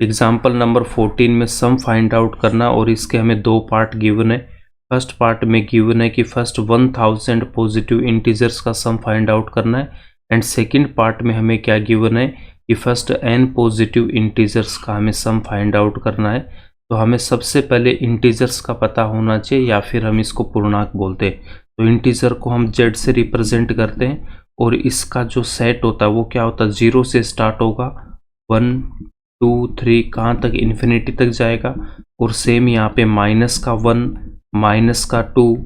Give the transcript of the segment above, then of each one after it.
Example number 14 में सम find out करना और इसके हमें दो पार्ट गिवन है। फर्स्ट पार्ट में गिवन है कि फर्स्ट 1000 पॉजिटिव इंटीजर्स का सम फाइंड आउट करना है एंड सेकंड पार्ट में हमें क्या गिवन है कि फर्स्ट n पॉजिटिव इंटीजर्स का हमें सम फाइंड आउट करना है। तो हमें सबसे पहले इंटीजर्स का पता होना चाहिए या फिर हम इसको पूर्णांक बोलते हैं। तो इंटीजर को हम z से रिप्रेजेंट करते हैं और इसका जो सेट होता है वो क्या होता है, 0 से स्टार्ट होगा, 1 2 3 कहाँ तक, इन्फिनिटी तक जाएगा। और सेम यहाँ पे माइनस का 1, माइनस का 2,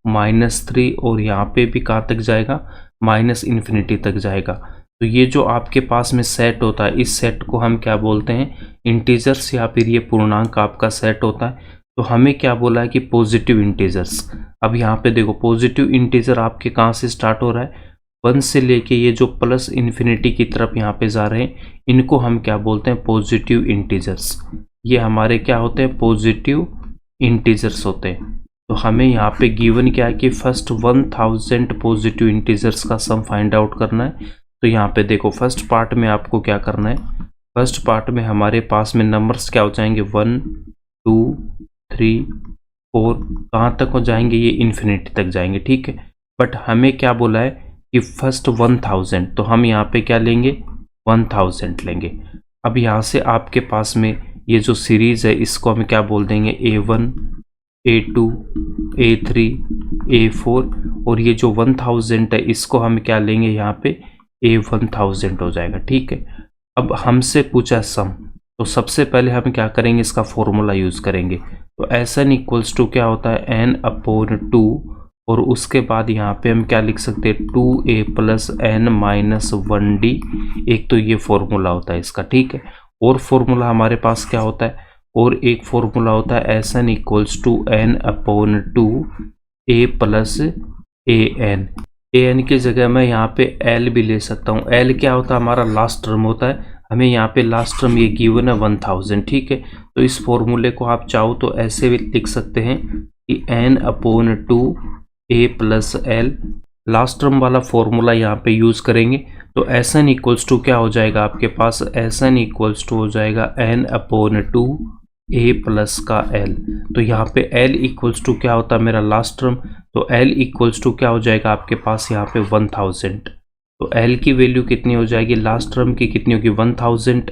-3 और यहाँ पे भी कहाँ तक जाएगा, माइनस इन्फिनिटी तक जाएगा। तो ये जो आपके पास में सेट होता है इस सेट को हम क्या बोलते हैं, इंटीजर्स या फिर ये पूर्णांक आपका सेट होता है। तो हमें क्या बोला है कि पॉजिटिव इंटीजर्स। अब यहाँ पे देखो पॉजिटिव इंटीजर आपके कहाँ से स्टार्ट हो रहा है, 1 से लेके ये जो प्लस इन्फिनिटी की तरफ यहाँ पे जा रहे हैं इनको हम क्या बोलते हैं, पॉजिटिव इंटीजर्स। ये हमारे क्या होते हैं, पॉजिटिव इंटीजर्स होते हैं। तो हमें यहाँ पे गिवन क्या है कि फर्स्ट 1000 पॉजिटिव इंटीजर्स का सम फाइंड आउट करना है। तो यहाँ पे देखो फर्स्ट पार्ट में आपको क्या करना है, फर्स्ट पार्ट में हमारे पास में नंबर्स क्या हो जाएंगे, 1 2 3 4 कहाँ तक हो जाएंगे, ये इन्फिनिटी तक जाएंगे, ठीक है। बट हमें क्या बोला है कि फर्स्ट 1000, तो हम यहाँ पे क्या लेंगे, 1000 लेंगे। अब यहाँ से आपके पास में ये जो सीरीज है इसको हम क्या बोल देंगे, A1 A2 A3 A4 और ये जो 1000 है इसको हम क्या लेंगे, यहाँ पे A1000 हो जाएगा, ठीक है। अब हमसे पूछा सम, तो सबसे पहले हम क्या करेंगे, इसका फॉर्मूला यूज करेंगे। तो Sn इक्वल्स टू क्या होता है, n/2 और उसके बाद यहाँ पे हम क्या लिख सकते हैं, 2a + n - 1d। एक तो ये फॉर्मूला होता है इसका, ठीक है। और फॉर्मूला हमारे पास क्या होता है, और एक फॉर्मूला होता है Sn equals to n/2 a + an। an की जगह मैं यहाँ पे l भी ले सकता हूँ। l क्या होता है, हमारा लास्ट टर्म होता है। हमें यहाँ पे लास्ट टर्म ये गिवन है 1000, ठीक है। तो इस फॉर्मूले को आप चाहो तो ऐसे भी लिख सकते हैं कि n/2 a + l, last term वाला फॉर्मूला यहाँ पे यूज करेंगे। तो Sn इक्वल्स टू क्या हो जाएगा आपके पास, Sn इक्वल्स टू हो जाएगा n/2 a + का l। तो यहाँ पे l इक्वल्स टू क्या होता है, मेरा लास्ट टर्म। तो l इक्वल्स टू क्या हो जाएगा आपके पास यहाँ पे 1000। तो l की वैल्यू कितनी हो जाएगी, लास्ट टर्म की कितनी होगी, 1000।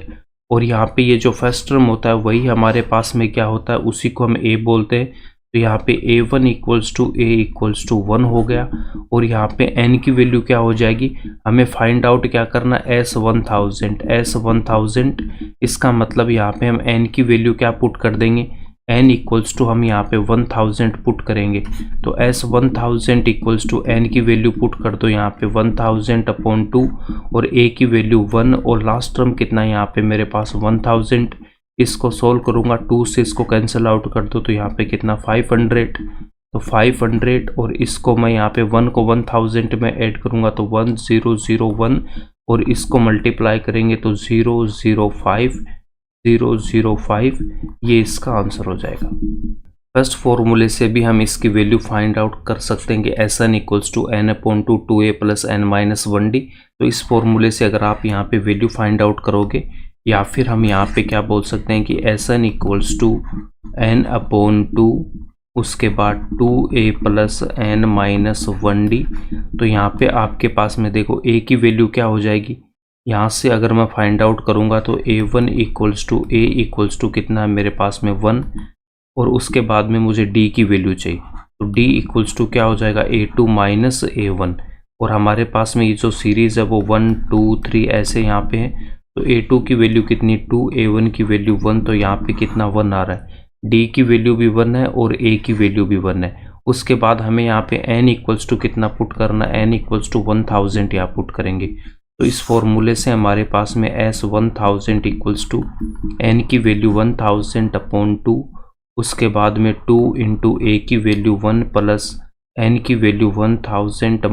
और यहाँ पे ये जो फर्स्ट टर्म होता है वही हमारे पास में क्या होता है, उसी को हम a बोलते हैं। तो यहाँ पे a1 equals to a equals to 1 हो गया। और यहाँ पे n की वैल्यू क्या हो जाएगी, हमें फाइंड आउट क्या करना, S1000। इसका मतलब यहाँ पे हम n की वैल्यू क्या पुट कर देंगे, n इक्वल्स टू हम यहाँ पे 1000 पुट करेंगे। तो S1000 इक्वल्स टू n की वैल्यू पुट कर दो यहाँ पे 1000/2 और a की वैल्यू 1 और लास्ट टर्म कितना है यहाँ पे मेरे पास 1000। इसको सोल्व करूँगा, 2 से इसको कैंसिल आउट कर दो तो यहाँ पे कितना 500। तो 500 और इसको मैं यहाँ पे 1 को 1000 में ऐड करूँगा तो 1001 और इसको मल्टीप्लाई करेंगे तो 005 ये इसका आंसर हो जाएगा। फर्स्ट फॉर्मूले से भी हम इसकी वैल्यू फाइंड आउट कर सकते हैं कि Sn equals to n/2 2a + n - 1d। तो इस फॉर्मूले से अगर आप यहाँ पे वैल्यू फाइंड आउट करोगे, या फिर हम यहाँ पे क्या बोल सकते हैं कि Sn इक्वल्स टू n/2 उसके बाद 2a + n - 1d। तो यहाँ पे आपके पास में देखो a की वैल्यू क्या हो जाएगी, यहाँ से अगर मैं फाइंड आउट करूँगा तो a1 equals to a equals to कितना है मेरे पास में 1 और उसके बाद में मुझे d की वैल्यू चाहिए। तो d इक्वल्स टू क्या हो जाएगा, a2 - a1। और हमारे पास में ये जो सीरीज़ है वो 1 2 3 ऐसे यहाँ पे है। तो a2 की वैल्यू कितनी 2, a1 की वैल्यू 1, तो यहाँ पे कितना 1 आ रहा है। d की वैल्यू भी 1 है और a की वैल्यू भी 1 है। उसके बाद हमें यहाँ पे n इक्वल्स टू कितना पुट करना है, n इक्वल्स टू 1000 यहाँ पुट करेंगे। तो इस फॉर्मूले से हमारे पास में S1000 इक्वल्स टू n की वैल्यू 1000/2 उसके बाद में 2 इंटू a की वैल्यू 1 प्लस n की वैल्यू 1000 -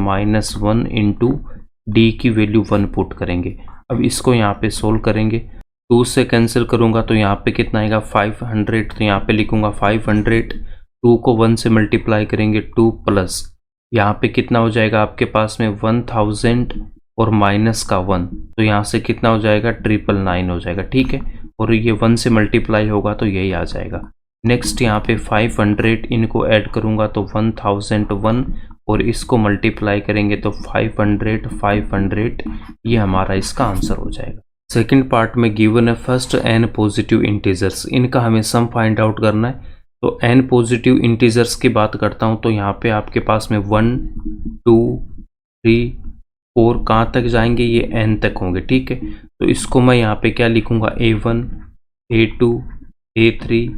1 इंटू d की वैल्यू 1 पुट करेंगे। अब इसको यहाँ पे सोल्व करेंगे, 2 से कैंसिल करूँगा तो यहाँ पे कितना आएगा 500। तो यहाँ पे लिखूँगा 500, 2 को 1 से मल्टीप्लाई करेंगे 2 प्लस यहाँ पे कितना हो जाएगा आपके पास में 1000 और माइनस का 1, तो यहाँ से कितना हो जाएगा 999 हो जाएगा, ठीक है। और ये 1 से मल्टीप्लाई होगा तो यही आ जाएगा। नेक्स्ट यहाँ पे 500 इनको ऐड करूँगा तो 1001 और इसको मल्टीप्लाई करेंगे तो 500 ये हमारा इसका आंसर हो जाएगा। सेकंड पार्ट में गिवन है फर्स्ट n पॉजिटिव इंटीजर्स, इनका हमें सम फाइंड आउट करना है। तो n पॉजिटिव इंटीजर्स की बात करता हूँ तो यहाँ पे आपके पास में 1 2 3 4 कहाँ तक जाएंगे, ये n तक होंगे, ठीक है। तो इसको मैं यहाँ पे क्या लिखूँगा, a1 a2 a3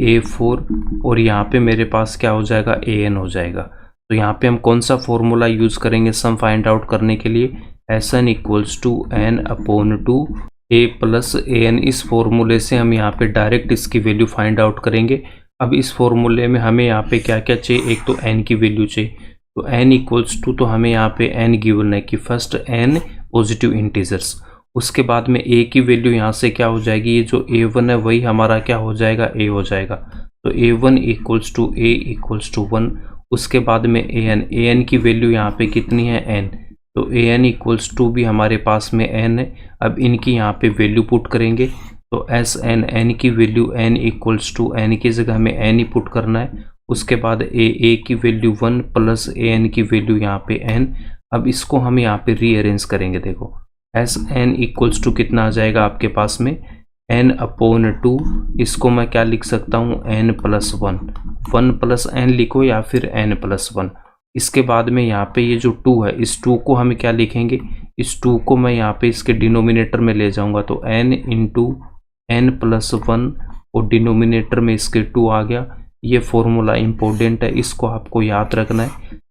a4 और यहाँ पे मेरे पास क्या हो जाएगा, an हो जाएगा। तो यहाँ पे हम कौन सा फॉर्मूला यूज़ करेंगे सम फाइंड आउट करने के लिए, Sn equals to n upon 2 a plus an। इस फॉर्मूले से हम यहाँ पे डायरेक्ट इसकी वैल्यू फाइंड आउट करेंगे। अब इस फॉर्मूले में हमें यहाँ पे क्या क्या चाहिए, एक तो n की वैल्यू चाहिए, तो n इक्वल्स टू, तो हमें यहाँ पे n गिवन है कि फर्स्ट n पॉजिटिव इंटीजर्स, उसके बाद में a की वैल्यू यहाँ से क्या हो जाएगी, ये जो a1 है वही हमारा क्या हो जाएगा, a हो जाएगा। तो a1 equals to a equals to 1, उसके बाद में an की वैल्यू यहाँ पे कितनी है, n, तो an इक्वल्स टू भी हमारे पास में n है। अब इनकी यहाँ पे वैल्यू पुट करेंगे तो n की value n equals to, n की जगह हमें n ही पुट करना है। उसके बाद a की वैल्यू 1 प्लस an की वैल्यू यहाँ पे n। अब इसको हम यहाँ पे रीअरेंज करेंगे, देखो Sn इक्वल्स टू कितना आ जाएगा आपके पास में n अपॉन 2, इसको मैं क्या लिख सकता हूँ, n प्लस 1, 1 प्लस n लिखो या फिर n प्लस 1। इसके बाद में यहाँ पे ये जो 2 है, इस 2 को हम क्या लिखेंगे, इस 2 को मैं यहाँ पे इसके डिनोमिनेटर में ले जाऊँगा तो n इंटू n प्लस 1 और डिनोमिनेटर में इसके 2 आ गया। ये फॉर्मूला इम्पोर्टेंट है, इसको आपको याद रखना है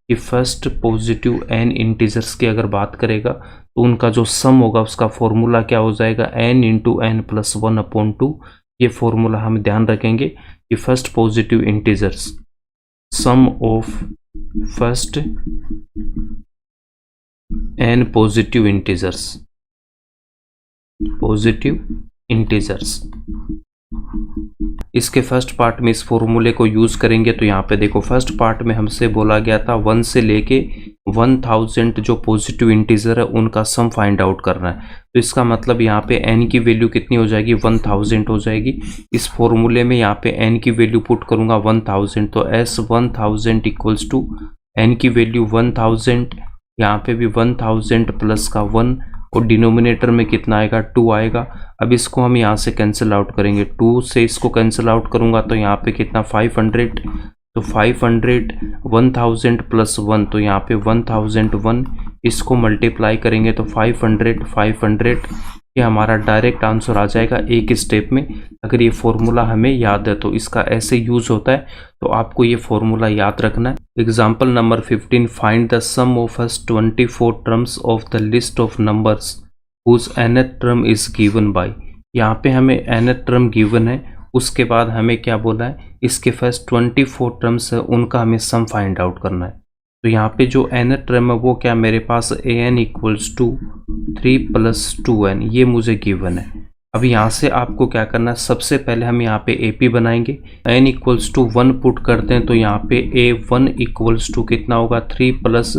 कि फर्स्ट पॉजिटिव n इंटीजर्स की अगर बात करेगा तो उनका जो सम होगा उसका फॉर्मूला क्या हो जाएगा, n into n plus 1 upon 2। ये फॉर्मूला हम ध्यान रखेंगे कि first positive integers, sum of first n positive integers, इसके फर्स्ट पार्ट में इस फॉर्मूले को यूज करेंगे। तो यहाँ पे देखो फर्स्ट पार्ट में हमसे बोला गया था 1 से लेके 1000 जो पॉजिटिव इंटीजर है उनका सम फाइंड आउट करना है। तो इसका मतलब यहाँ पे n की वैल्यू कितनी हो जाएगी, 1000 हो जाएगी। इस फॉर्मूले में यहाँ पे n की वैल्यू पुट करूंगा 1000, तो S1000 इक्वल्स टू n की वैल्यू 1000, यहाँ पे भी 1000 प्लस का 1 और डिनोमिनेटर में कितना आएगा, 2 आएगा। अब इसको हम यहाँ से कैंसिल आउट करेंगे, 2 से इसको कैंसिल आउट करूँगा तो यहाँ पे कितना 500, तो 500 1000 प्लस 1 तो यहाँ पे 1001, इसको मल्टीप्लाई करेंगे तो 500 ये हमारा डायरेक्ट आंसर आ जाएगा एक स्टेप में। अगर ये फॉर्मूला हमें याद है तो इसका ऐसे यूज होता है, तो आपको ये फॉर्मूला याद रखना है। Example number 15, find the sum of 24 terms of the list of numbers whose nth term is given by. यहाँ पे हमें nth टर्म गिवन है, उसके बाद हमें क्या बोला है, इसके फर्स्ट 24 टर्म्स है उनका हमें सम फाइंड आउट करना है। तो यहाँ पे जो nth टर्म है वो क्या मेरे पास an equals to 3 plus 2n, ये मुझे गिवन है। अब यहाँ से आपको क्या करना है, सबसे पहले हम यहाँ पे AP बनाएंगे, n इक्वल्स टू 1 पुट करते हैं तो यहाँ पे A1 इक्वल्स टू कितना होगा, 3 प्लस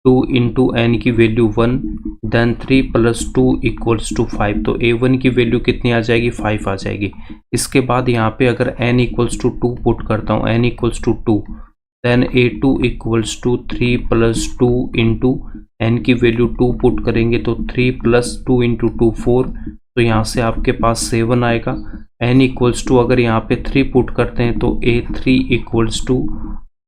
2 इंटू n की value 1, then 3 plus 2 equals to 5, तो A1 की वैल्यू कितनी आ जाएगी, 5 आ जाएगी। इसके बाद यहाँ पे अगर n इक्वल्स टू 2 पुट करता हूँ, n equals to 2, then A2 equals to 3 plus 2 into n की वैल्यू 2 पुट करेंगे तो 3 प्लस 2 इंटू 2 4, तो यहाँ से आपके पास 7 आएगा। n इक्वल्स टू अगर यहाँ पे 3 पुट करते हैं तो A3 equals to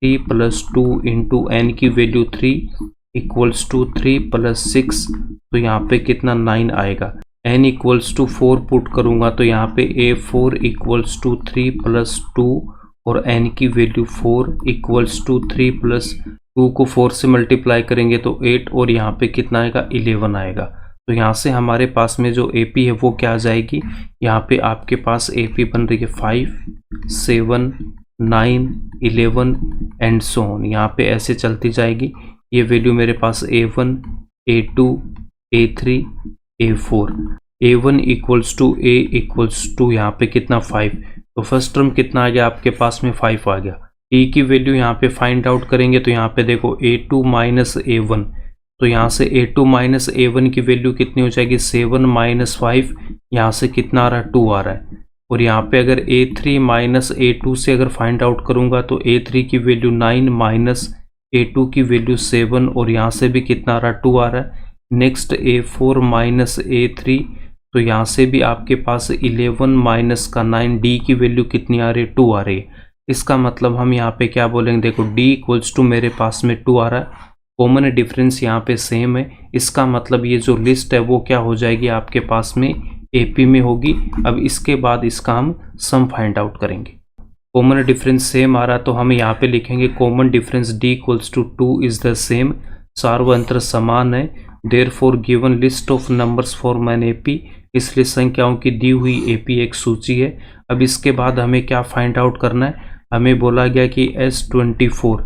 3 plus 2 into n की वैल्यू 3 इक्वल्स टू 3 प्लस 6, तो यहाँ पे कितना 9 आएगा। n इक्वल्स टू 4 पुट करूँगा तो यहाँ पे A4 इक्वल्स टू 3 प्लस 2 और n की वैल्यू 4 इक्वल्स टू 3 प्लस 2 को 4 से मल्टीप्लाई करेंगे तो 8 और यहाँ पे कितना आएगा, 11 आएगा। तो यहाँ से हमारे पास में जो AP है वो क्या आ जाएगी, यहाँ पे आपके पास AP बन रही है 5 7 9 11 एंड सो ऑन, यहाँ पे ऐसे चलती जाएगी। ये वैल्यू मेरे पास A1 A2 A3 A4, A1 equals to A equals to यहाँ पे कितना 5, तो फर्स्ट टर्म कितना आ गया आपके पास में 5 आ गया। A की वैल्यू यहाँ पे फाइंड आउट करेंगे तो यहाँ पे देखो A2 माइनस A1, तो यहाँ से A2 माइनस A1 की वैल्यू कितनी हो जाएगी 7 माइनस 5, यहाँ से कितना आ रहा है 2 आ रहा है। और यहाँ पे अगर A3 माइनस A2 से अगर फाइंड आउट करूँगा तो A3 की वैल्यू 9 माइनस A2 की वैल्यू 7, और यहाँ से भी कितना आ रहा है 2 आ रहा है। नेक्स्ट A4 माइनस A3, तो यहाँ से भी आपके पास 11 माइनस का 9, D की वैल्यू कितनी आ रही है 2 आ रही है। इसका मतलब हम यहाँ पे क्या बोलेंगे, देखो D इक्वल्स टू मेरे पास में 2 आ रहा है, कॉमन डिफरेंस यहाँ पे सेम है। इसका मतलब ये जो लिस्ट है वो क्या हो जाएगी आपके पास में AP में होगी। अब इसके बाद इसका हम सम फाइंड आउट करेंगे। कॉमन डिफरेंस सेम आ रहा तो हम यहाँ पे लिखेंगे common difference D equals to 2 is the same, सार्वअंतर समान है। Therefore given list of numbers form an AP, इसलिए संख्याओं की दी हुई AP एक सूची है। अब इसके बाद हमें क्या फाइंड आउट करना है, हमें बोला गया कि S24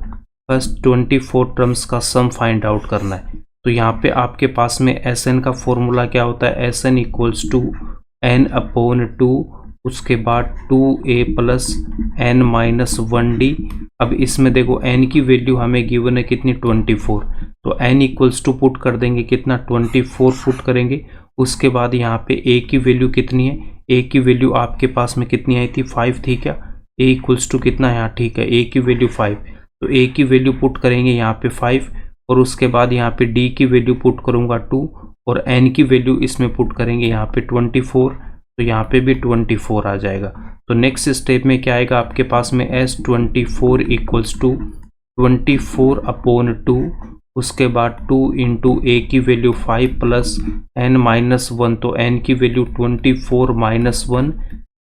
फर्स्ट 24 टर्म्स का सम फाइंड आउट करना है। तो यहाँ पे आपके पास में Sn का फॉर्मूला क्या होता है, Sn equals to n upon 2, उसके बाद 2a plus n minus 1d। अब इसमें देखो n की वैल्यू हमें गिवन है कितनी 24, तो n इक्वल्स टू पुट कर देंगे कितना 24 पुट करेंगे। उसके बाद यहाँ पे a की वैल्यू कितनी है, a की वैल्यू आपके पास में कितनी आई थी 5 थी क्या, a इक्वल्स टू कितना है यहाँ, ठीक है a की वैल्यू 5, तो a की वैल्यू पुट करेंगे यहाँ पे 5, और उसके बाद यहाँ पे d की वैल्यू पुट करूँगा 2, और n की वैल्यू इसमें पुट करेंगे यहाँ पे 24, तो यहाँ पे भी 24 आ जाएगा। तो नेक्स्ट स्टेप में क्या आएगा आपके पास में S24 इक्वल्स टू 24 अपॉन 2, उसके बाद 2 इंटू a की वैल्यू 5 प्लस n माइनस 1, तो n की वैल्यू 24 माइनस 1,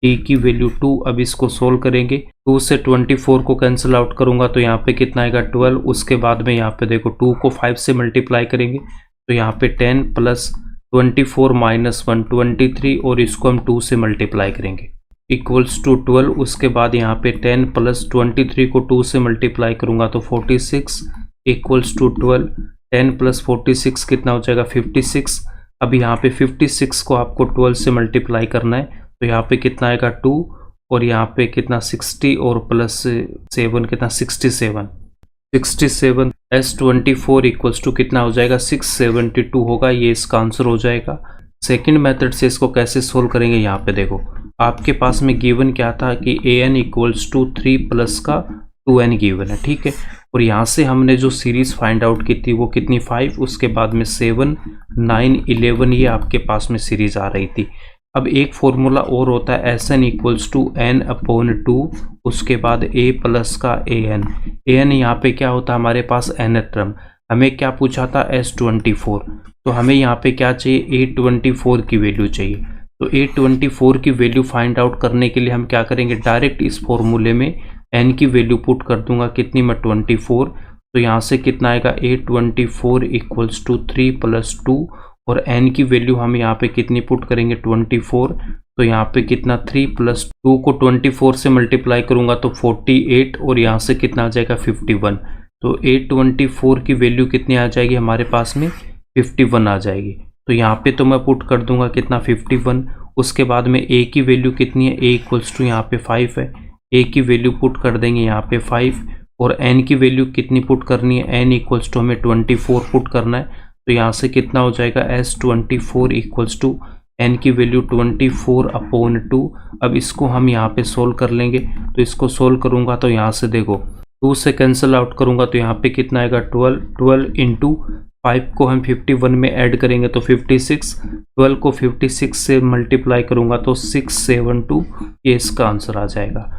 d की वैल्यू 2। अब इसको सोल्व करेंगे, 2 से 24 को कैंसिल आउट करूंगा तो यहाँ पे कितना आएगा 12। उसके बाद में यहाँ पे देखो 2 को 5 से मल्टीप्लाई करेंगे तो यहाँ पे 10 प्लस 24 माइनस 1 23, और इसको हम 2 से मल्टीप्लाई करेंगे इक्वल्स टू 12। उसके बाद यहाँ पे 10 प्लस 23 को 2 से मल्टीप्लाई करूंगा तो 46 इक्वल्स टू 12, 10 प्लस 46 कितना हो जाएगा 56। अब यहाँ पे 56 को आपको 12 से मल्टीप्लाई करना है, तो यहाँ पे कितना आएगा 2, और यहाँ पे कितना 60 और प्लस 7 कितना 67 S24 इक्वल्स टू कितना हो जाएगा 672 होगा, ये इसका आंसर हो जाएगा। सेकंड मेथड से इसको कैसे सोल्व करेंगे, यहाँ पे देखो आपके पास में गिवन क्या था कि an इक्वल्स टू 3 प्लस का 2n गिवन है, ठीक है। और यहाँ से हमने जो सीरीज फाइंड आउट की थी वो कितनी 5, उसके बाद में 7 9 11, ये आपके पास में सीरीज आ रही थी। अब एक फॉर्मूला और होता है Sn equals to n upon 2, उसके बाद a प्लस का an यहाँ पे क्या होता है हमारे पास nth टर्म। हमें क्या पूछा था S24, तो हमें यहाँ पे क्या चाहिए A24 की वैल्यू चाहिए। तो A24 की वैल्यू फाइंड आउट करने के लिए हम क्या करेंगे, डायरेक्ट इस फॉर्मूले में n की वैल्यू पुट कर दूंगा कितनी मैं 24, तो यहाँ से कितना आएगा A24 इक्वल्स टू 3 प्लस 2, और n की वैल्यू हम यहाँ पे कितनी पुट करेंगे 24, तो यहाँ पे कितना 3 प्लस 2 को 24 से मल्टीप्लाई करूंगा तो 48, और यहाँ से कितना आ जाएगा 51। तो A24 की वैल्यू कितनी आ जाएगी हमारे पास में 51 आ जाएगी। तो यहाँ पे तो मैं पुट कर दूंगा कितना 51। उसके बाद में a की वैल्यू कितनी है, a इक्वल्स टू यहाँ पे 5 है, a की वैल्यू पुट कर देंगे यहाँ पे 5, और n की वैल्यू कितनी पुट करनी है, n इक्वल्स टू हमें 24 पुट करना है। तो यहाँ से कितना हो जाएगा S24 इक्वल्स टू n की वैल्यू 24 अपॉन 2। अब इसको हम यहाँ पे सोल्व कर लेंगे, तो इसको सोल्व करूँगा तो यहाँ से देखो 2 से कैंसिल आउट करूँगा तो यहाँ पे कितना आएगा 12 इंटू 5 को हम 51 में ऐड करेंगे तो 56, 12 को 56 से मल्टीप्लाई करूँगा तो 672, ये इसका आंसर आ जाएगा।